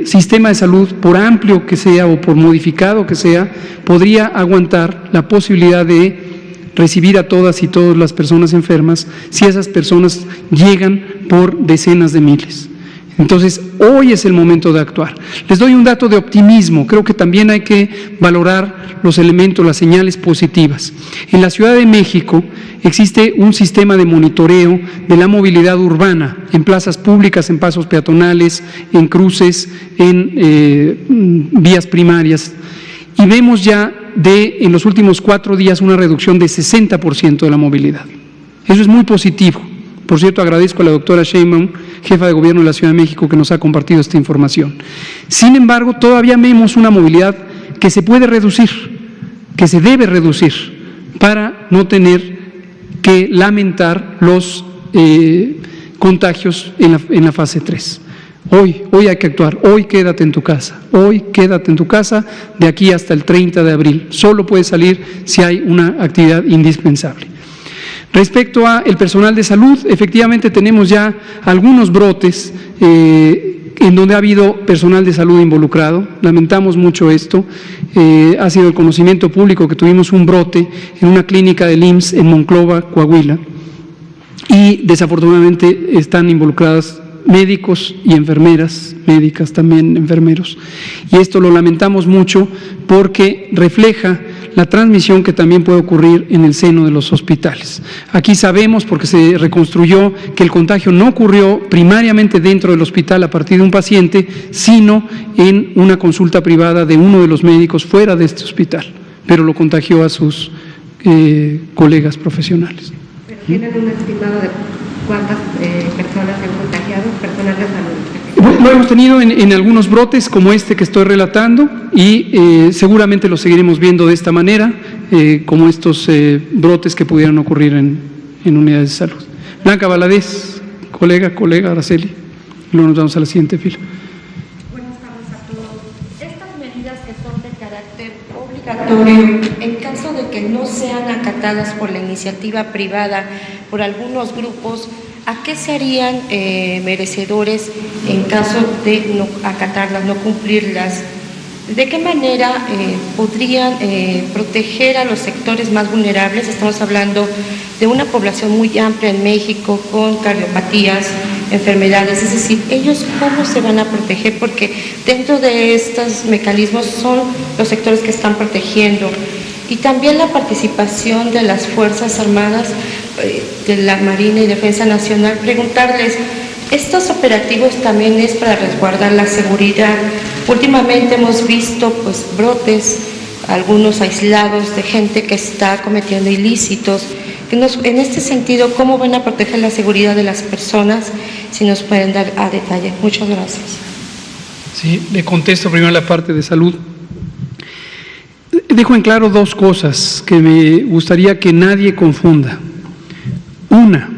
sistema de salud, por amplio que sea o por modificado que sea, podría aguantar la posibilidad de recibir a todas y todas las personas enfermas si esas personas llegan por decenas de miles. Entonces, hoy es el momento de actuar. Les doy un dato de optimismo. Creo que también hay que valorar los elementos, las señales positivas. En la Ciudad de México existe un sistema de monitoreo de la movilidad urbana en plazas públicas, en pasos peatonales, en cruces, en vías primarias. Y vemos ya en los últimos 4 días una reducción de 60% de la movilidad. Eso es muy positivo, Por cierto, agradezco a la doctora Sheinbaum, jefa de gobierno de la Ciudad de México, que nos ha compartido esta información. Sin embargo, todavía vemos una movilidad que se puede reducir, que se debe reducir, para no tener que lamentar los contagios en la fase 3. Hoy hay que actuar, hoy quédate en tu casa de aquí hasta el 30 de abril. Solo puedes salir si hay una actividad indispensable. Respecto al personal de salud, efectivamente tenemos ya algunos brotes en donde ha habido personal de salud involucrado. Lamentamos mucho esto. Ha sido el conocimiento público que tuvimos un brote en una clínica del IMSS en Monclova, Coahuila, y desafortunadamente están involucradas médicos y enfermeras, médicas también, enfermeros. Y esto lo lamentamos mucho porque refleja la transmisión que también puede ocurrir en el seno de los hospitales. Aquí sabemos, porque se reconstruyó, que el contagio no ocurrió primariamente dentro del hospital a partir de un paciente, sino en una consulta privada de uno de los médicos fuera de este hospital, pero lo contagió a sus colegas profesionales. ¿Pero tienen un estimado de cuántas personas han contagiado, personal de salud? Lo hemos tenido en algunos brotes como este que estoy relatando y seguramente lo seguiremos viendo de esta manera, como estos brotes que pudieran ocurrir en unidades de salud. Blanca Valadez, colega Araceli, luego nos vamos a la siguiente fila. Buenas tardes a todos. Estas medidas que son de carácter obligatorio, en caso de que no sean acatadas por la iniciativa privada, por algunos grupos, ¿a qué se harían merecedores en caso de no acatarlas, no cumplirlas? ¿De qué manera podrían proteger a los sectores más vulnerables? Estamos hablando de una población muy amplia en México con cardiopatías, enfermedades, es decir, ¿ellos cómo se van a proteger? Porque dentro de estos mecanismos son los sectores que están protegiendo. Y también la participación de las Fuerzas Armadas, de la Marina y Defensa Nacional, preguntarles, ¿estos operativos también es para resguardar la seguridad? Últimamente hemos visto pues brotes, algunos aislados de gente que está cometiendo ilícitos. En este sentido, ¿cómo van a proteger la seguridad de las personas? Si nos pueden dar a detalle. Muchas gracias. Sí, le contesto primero la parte de salud. Dejo en claro dos cosas que me gustaría que nadie confunda. Una,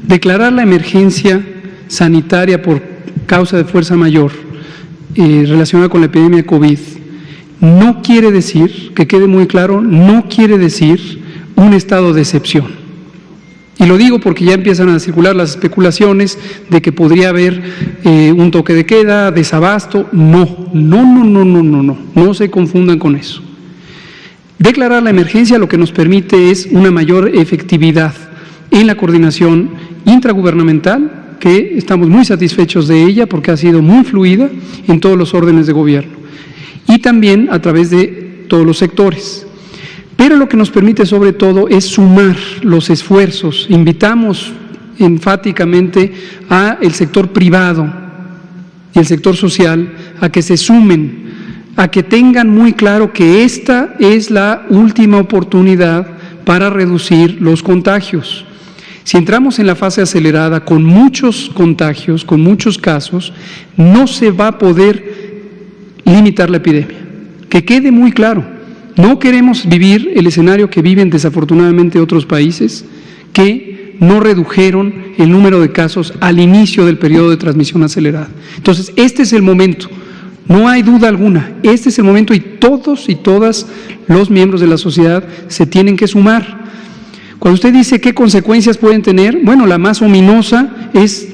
declarar la emergencia sanitaria por causa de fuerza mayor relacionada con la epidemia de COVID no quiere decir, que quede muy claro, no quiere decir un estado de excepción. Y lo digo porque ya empiezan a circular las especulaciones de que podría haber un toque de queda, desabasto. No se confundan con eso. Declarar la emergencia lo que nos permite es una mayor efectividad en la coordinación intragubernamental, que estamos muy satisfechos de ella porque ha sido muy fluida en todos los órdenes de gobierno y también a través de todos los sectores. Pero lo que nos permite sobre todo es sumar los esfuerzos. Invitamos enfáticamente al sector privado y el sector social a que se sumen, a que tengan muy claro que esta es la última oportunidad para reducir los contagios. Si entramos en la fase acelerada con muchos contagios, con muchos casos, no se va a poder limitar la epidemia. Que quede muy claro, no queremos vivir el escenario que viven desafortunadamente otros países que no redujeron el número de casos al inicio del periodo de transmisión acelerada. Entonces, este es el momento. No hay duda alguna, este es el momento y todos y todas los miembros de la sociedad se tienen que sumar. Cuando usted dice qué consecuencias pueden tener, bueno, la más ominosa es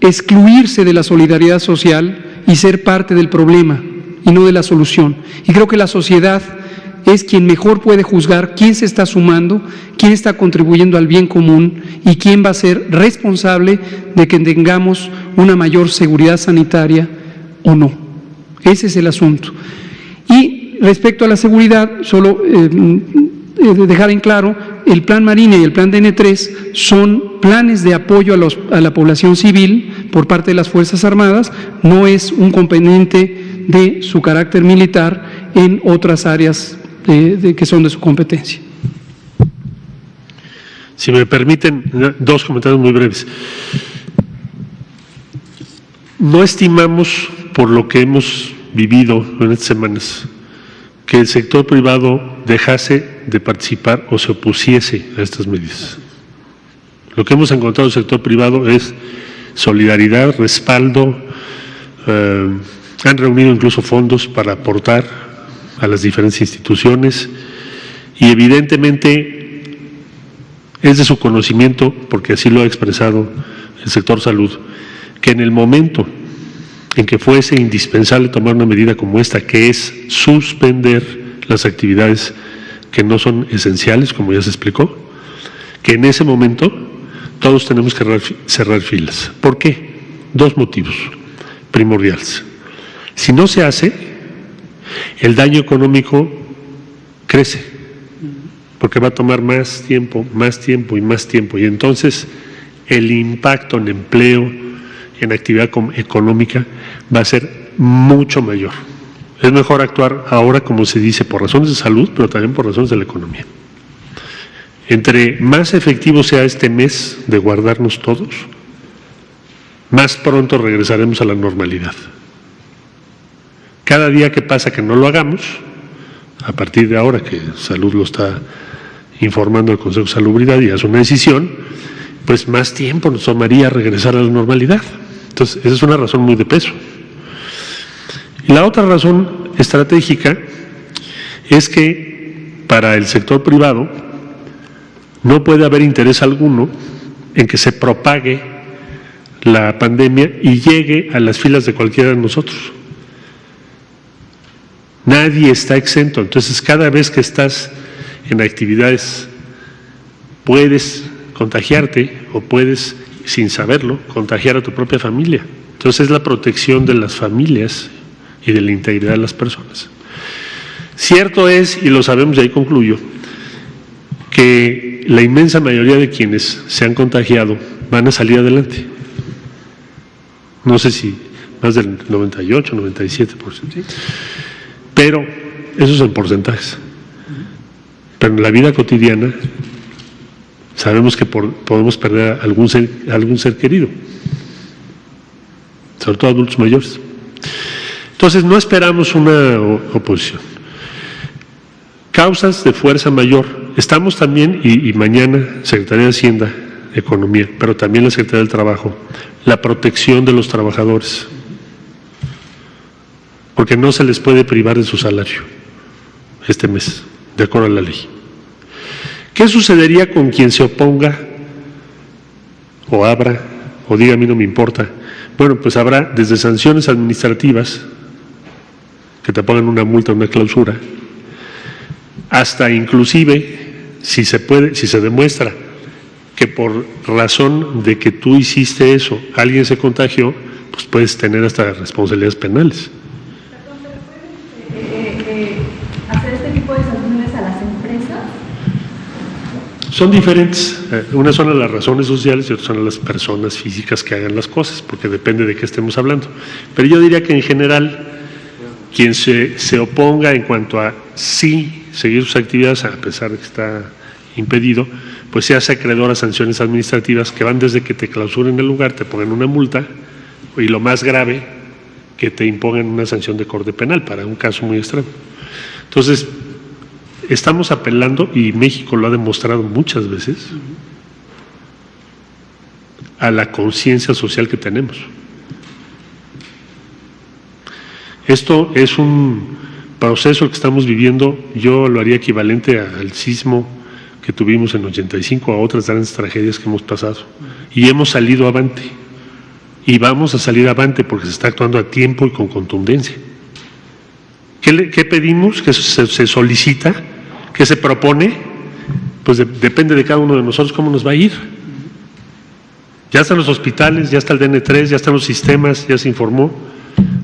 excluirse de la solidaridad social y ser parte del problema y no de la solución. Y creo que la sociedad es quien mejor puede juzgar quién se está sumando, quién está contribuyendo al bien común y quién va a ser responsable de que tengamos una mayor seguridad sanitaria o no. Ese es el asunto. Y respecto a la seguridad, solo dejar en claro, el Plan Marina y el Plan DN3 son planes de apoyo a la población civil por parte de las Fuerzas Armadas, no es un componente de su carácter militar en otras áreas que son de su competencia. Si me permiten, 2 comentarios muy breves. No estimamos, por lo que hemos vivido en estas semanas, que el sector privado dejase de participar o se opusiese a estas medidas. Lo que hemos encontrado en el sector privado es solidaridad, respaldo, han reunido incluso fondos para aportar a las diferentes instituciones y evidentemente es de su conocimiento, porque así lo ha expresado el sector salud, que en el momento en que fuese indispensable tomar una medida como esta, que es suspender las actividades que no son esenciales, como ya se explicó, que en ese momento todos tenemos que cerrar filas. ¿Por qué? 2 motivos primordiales. Si no se hace, el daño económico crece, porque va a tomar más tiempo y más tiempo, y entonces el impacto en empleo, en actividad económica, va a ser mucho mayor. Es mejor actuar ahora, como se dice, por razones de salud, pero también por razones de la economía. Entre más efectivo sea este mes de guardarnos todos, más pronto regresaremos a la normalidad. Cada día que pasa que no lo hagamos, a partir de ahora que Salud lo está informando al Consejo de Salubridad y hace una decisión, pues más tiempo nos tomaría regresar a la normalidad. Entonces, esa es una razón muy de peso. Y la otra razón estratégica es que para el sector privado no puede haber interés alguno en que se propague la pandemia y llegue a las filas de cualquiera de nosotros. Nadie está exento. Entonces, cada vez que estás en actividades, puedes contagiarte o puedes, sin saberlo, contagiar a tu propia familia. Entonces, es la protección de las familias y de la integridad de las personas. Cierto es, y lo sabemos, y ahí concluyo, que la inmensa mayoría de quienes se han contagiado van a salir adelante. No sé si más del 98, 97%. Pero esos son porcentajes. Pero en la vida cotidiana sabemos que podemos perder a algún ser querido, sobre todo adultos mayores. Entonces, no esperamos una oposición. Causas de fuerza mayor. Estamos también, y mañana, Secretaría de Hacienda, Economía, pero también la Secretaría del Trabajo, la protección de los trabajadores, porque no se les puede privar de su salario este mes, de acuerdo a la ley. ¿Qué sucedería con quien se oponga o abra o diga a mí no me importa? Bueno, pues habrá desde sanciones administrativas, que te pongan una multa, una clausura, hasta inclusive, si se demuestra que por razón de que tú hiciste eso, alguien se contagió, pues puedes tener hasta responsabilidades penales. ¿Hacer este tipo de sanciones a las empresas? Son diferentes. Unas son a las razones sociales y otras son a las personas físicas que hagan las cosas, porque depende de qué estemos hablando. Pero yo diría que en general, quien se oponga en cuanto a sí seguir sus actividades, a pesar de que está impedido, pues se hace acreedor a sanciones administrativas que van desde que te clausuren el lugar, te pongan una multa, y lo más grave, que te impongan una sanción de corte penal para un caso muy extremo. Entonces, estamos apelando, y México lo ha demostrado muchas veces, a la conciencia social que tenemos. Esto es un proceso que estamos viviendo, yo lo haría equivalente al sismo que tuvimos en 85, a otras grandes tragedias que hemos pasado, y hemos salido avante, y vamos a salir avante porque se está actuando a tiempo y con contundencia. ¿Qué pedimos? ¿Qué se solicita? ¿Qué se propone? Pues depende de cada uno de nosotros cómo nos va a ir. Ya están los hospitales, ya está el DN3, ya están los sistemas, ya se informó,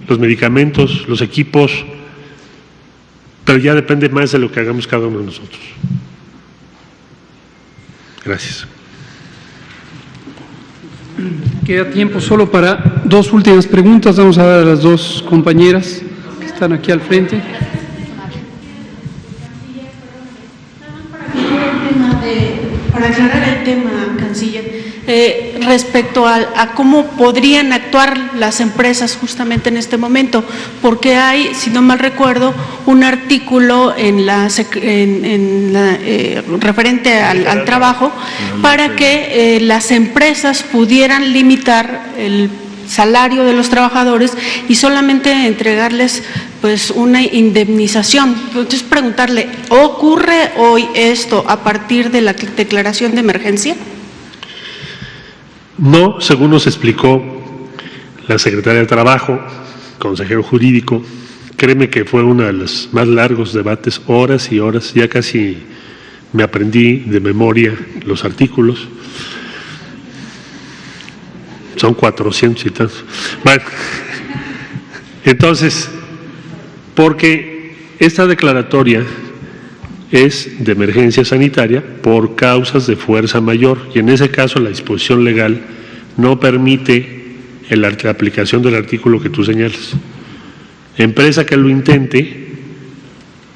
los medicamentos, los equipos, pero ya depende más de lo que hagamos cada uno de nosotros. Gracias. Queda tiempo solo para 2 últimas preguntas. Vamos a dar a las 2 compañeras que están aquí al frente. Para aclarar el tema respecto a cómo podrían actuar las empresas justamente en este momento, porque hay, si no mal recuerdo, un artículo referente al trabajo para que las empresas pudieran limitar el salario de los trabajadores y solamente entregarles pues una indemnización. Entonces preguntarle, ¿ocurre hoy esto a partir de la declaración de emergencia? No, según nos explicó la secretaria de Trabajo, consejero jurídico, créeme que fue uno de los más largos debates, horas y horas, ya casi me aprendí de memoria los artículos. Son 400 y tantos. Bueno, entonces, porque esta declaratoria es de emergencia sanitaria por causas de fuerza mayor y en ese caso la disposición legal no permite la aplicación del artículo que tú señalas. Empresa que lo intente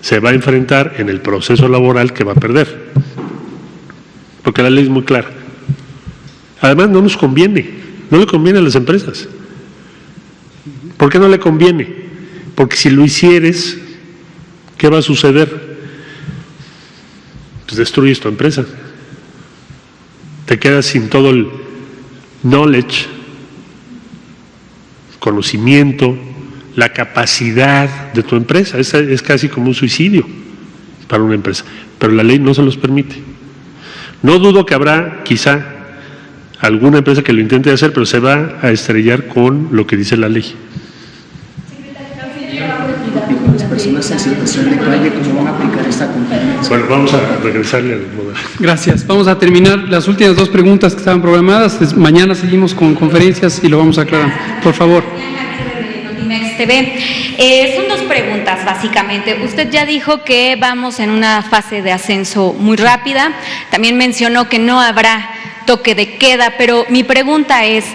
se va a enfrentar en el proceso laboral que va a perder, porque la ley es muy clara. Además no nos conviene. No le conviene a las empresas. ¿Por qué no le conviene? Porque si lo hicieres, ¿qué va a suceder? Pues destruyes tu empresa. Te quedas sin todo el knowledge, conocimiento, la capacidad de tu empresa. Es casi como un suicidio para una empresa. Pero la ley no se los permite. No dudo que habrá quizá alguna empresa que lo intente hacer, pero se va a estrellar con lo que dice la ley. Las personas en situación de calle, ¿cómo van a aplicar esta contingencia? Bueno, vamos a regresarle al modelo. Gracias. Vamos a terminar las últimas dos preguntas que estaban programadas. Mañana seguimos con conferencias y lo vamos a aclarar. Por favor. Notimex TV. Son dos preguntas básicamente. Usted ya dijo que vamos en una fase de ascenso muy rápida. También mencionó que no habrá toque de queda, pero mi pregunta es,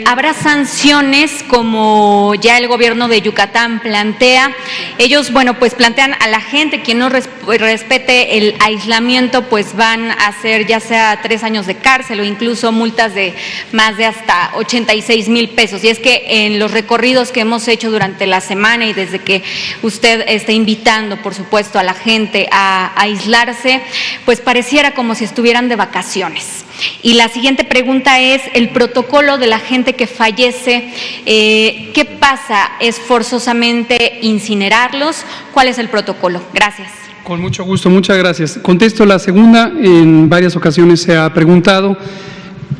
¿habrá sanciones como ya el gobierno de Yucatán plantea? Ellos, bueno, pues plantean a la gente quien no respete el aislamiento, pues van a hacer ya sea 3 años de cárcel o incluso multas de más de hasta 86,000 pesos. Y es que en los recorridos que hemos hecho durante la semana y desde que usted está invitando, por supuesto, a la gente a aislarse, pues pareciera como si estuvieran de vacaciones. Y la siguiente pregunta es, el protocolo de la gente que fallece, ¿qué pasa? ¿Es forzosamente incinerarlos? ¿Cuál es el protocolo? Gracias. Con mucho gusto, muchas gracias. Contesto la segunda, en varias ocasiones se ha preguntado.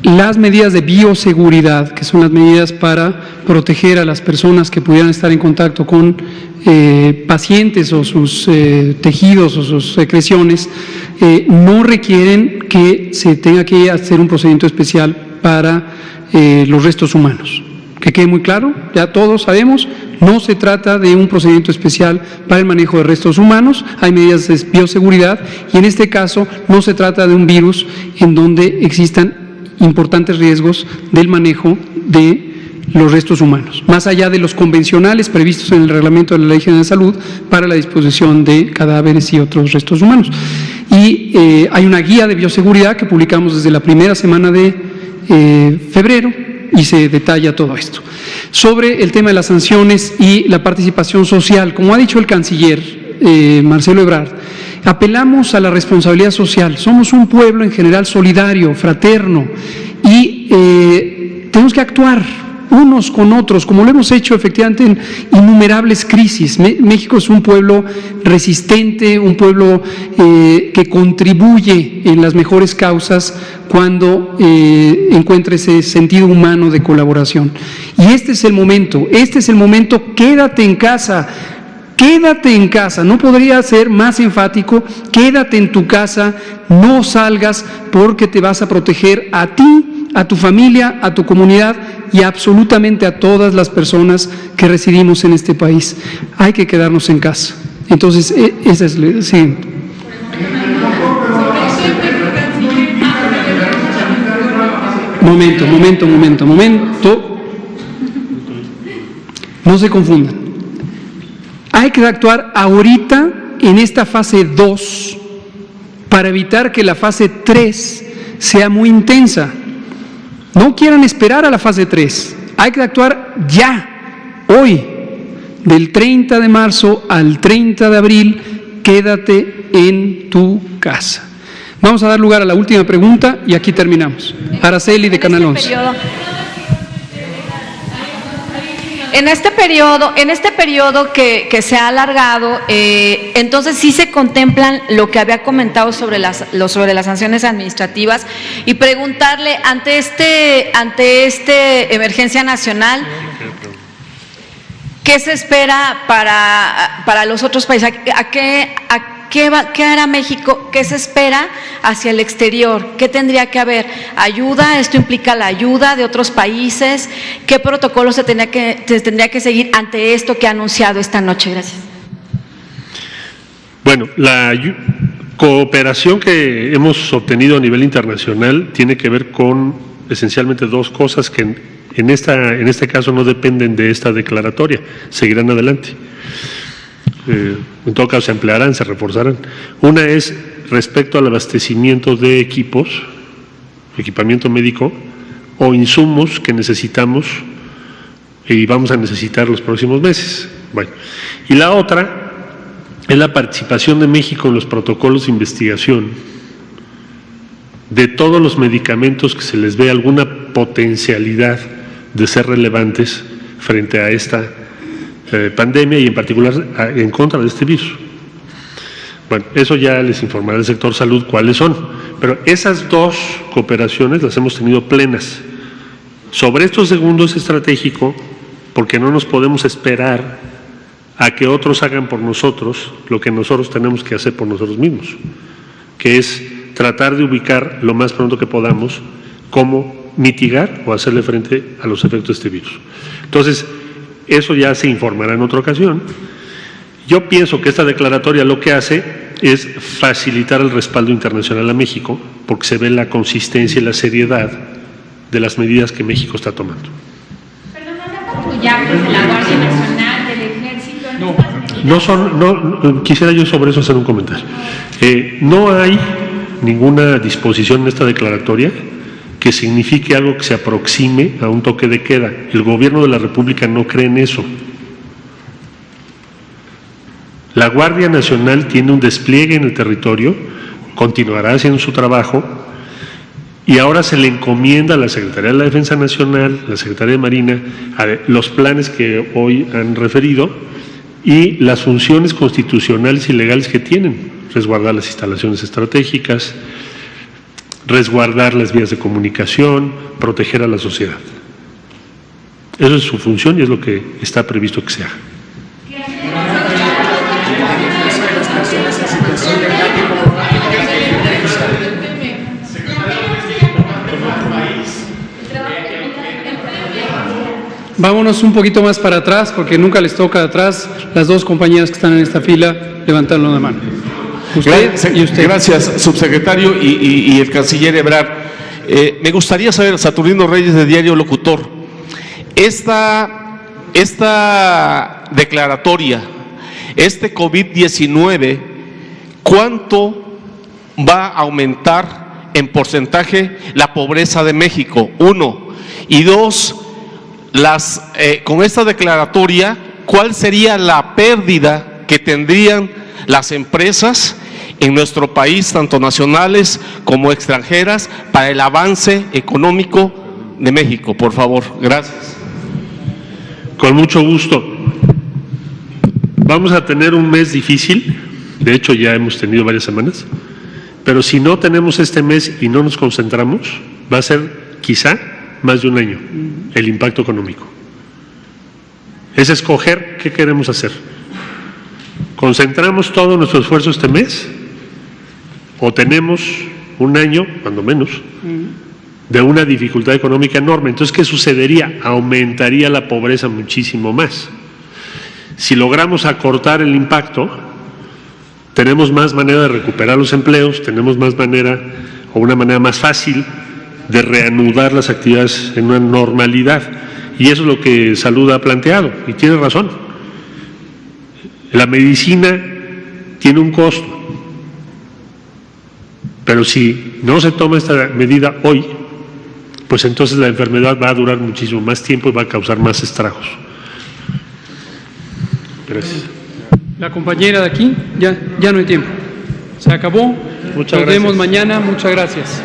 Las medidas de bioseguridad, que son las medidas para proteger a las personas que pudieran estar en contacto con pacientes o sus tejidos o sus secreciones, no requieren que se tenga que hacer un procedimiento especial para los restos humanos. Que quede muy claro, ya todos sabemos, no se trata de un procedimiento especial para el manejo de restos humanos, hay medidas de bioseguridad y en este caso no se trata de un virus en donde existan importantes riesgos del manejo de los restos humanos, más allá de los convencionales previstos en el reglamento de la Ley General de Salud para la disposición de cadáveres y otros restos humanos. Y hay una guía de bioseguridad que publicamos desde la primera semana de febrero y se detalla todo esto. Sobre el tema de las sanciones y la participación social, como ha dicho el canciller Marcelo Ebrard, apelamos a la responsabilidad social. Somos un pueblo en general solidario, fraterno y tenemos que actuar unos con otros, como lo hemos hecho efectivamente en innumerables crisis. México es un pueblo resistente, un pueblo que contribuye en las mejores causas cuando encuentra ese sentido humano de colaboración. Y este es el momento, quédate en casa. Quédate en casa, no podría ser más enfático, quédate en tu casa, no salgas porque te vas a proteger a ti, a tu familia, a tu comunidad y absolutamente a todas las personas que residimos en este país. Hay que quedarnos en casa. Entonces, esa es la siguiente. Momento. No se confundan. Hay que actuar ahorita en esta fase 2 para evitar que la fase 3 sea muy intensa. No quieran esperar a la fase 3. Hay que actuar ya, hoy, del 30 de marzo al 30 de abril. Quédate en tu casa. Vamos a dar lugar a la última pregunta y aquí terminamos. Araceli, de Canal 11. En este periodo que se ha alargado, entonces sí se contemplan lo que había comentado sobre las sanciones administrativas, y preguntarle ante emergencia nacional, ¿qué se espera para los otros países? ¿Qué hará México? ¿Qué se espera hacia el exterior? ¿Qué tendría que haber? ¿Ayuda? ¿Esto implica la ayuda de otros países? ¿Qué protocolo se tendría que seguir ante esto que ha anunciado esta noche? Gracias. Bueno, la cooperación que hemos obtenido a nivel internacional tiene que ver con esencialmente dos cosas que en este caso no dependen de esta declaratoria, seguirán adelante. En todo caso se ampliarán, se reforzarán. Una es respecto al abastecimiento de equipamiento médico o insumos que necesitamos y vamos a necesitar los próximos meses. Bueno, y la otra es la participación de México en los protocolos de investigación de todos los medicamentos que se les ve alguna potencialidad de ser relevantes frente a esta pandemia y en particular en contra de este virus. Bueno, eso ya les informará el sector salud cuáles son, pero esas dos cooperaciones las hemos tenido plenas. Sobre esto segundo es estratégico porque no nos podemos esperar a que otros hagan por nosotros lo que nosotros tenemos que hacer por nosotros mismos, que es tratar de ubicar lo más pronto que podamos cómo mitigar o hacerle frente a los efectos de este virus. Entonces, eso ya se informará en otra ocasión. Yo pienso que esta declaratoria lo que hace es facilitar el respaldo internacional a México, porque se ve la consistencia y la seriedad de las medidas que México está tomando. Pero no habrá patrullajes de la Guardia Nacional, del Ejército. Quisiera yo sobre eso hacer un comentario. No hay ninguna disposición en esta declaratoria que signifique algo que se aproxime a un toque de queda. El gobierno de la República no cree en eso. La Guardia Nacional tiene un despliegue en el territorio, continuará haciendo su trabajo y ahora se le encomienda a la Secretaría de la Defensa Nacional, la Secretaría de Marina, los planes que hoy han referido y las funciones constitucionales y legales que tienen, resguardar las instalaciones estratégicas, resguardar las vías de comunicación, proteger a la sociedad. Eso es su función y es lo que está previsto que se haga. Vámonos un poquito más para atrás, porque nunca les toca atrás. Las dos compañeras que están en esta fila, levantaron la mano. Usted y usted. Gracias, subsecretario y el canciller Ebrard. Me gustaría saber, Saturnino Reyes, de Diario Locutor, esta declaratoria, este COVID-19, ¿cuánto va a aumentar en porcentaje la pobreza de México? Uno. Y dos, con esta declaratoria, ¿cuál sería la pérdida que tendrían las empresas en nuestro país, tanto nacionales como extranjeras, para el avance económico de México? Por favor, gracias. Con mucho gusto. Vamos a tener un mes difícil, de hecho ya hemos tenido varias semanas, pero si no tenemos este mes y no nos concentramos, va a ser quizá más de un año el impacto económico. Es escoger qué queremos hacer. ¿Concentramos todo nuestro esfuerzo este mes? ¿O tenemos un año, cuando menos, de una dificultad económica enorme? Entonces, ¿qué sucedería? Aumentaría la pobreza muchísimo más. Si logramos acortar el impacto, tenemos más manera de recuperar los empleos, tenemos más manera, o una manera más fácil, de reanudar las actividades en una normalidad. Y eso es lo que Salud ha planteado, y tiene razón. La medicina tiene un costo, pero si no se toma esta medida hoy, pues entonces la enfermedad va a durar muchísimo más tiempo y va a causar más estragos. Gracias. La compañera de aquí, ya no hay tiempo. Se acabó. Muchas gracias. Nos vemos mañana. Muchas gracias.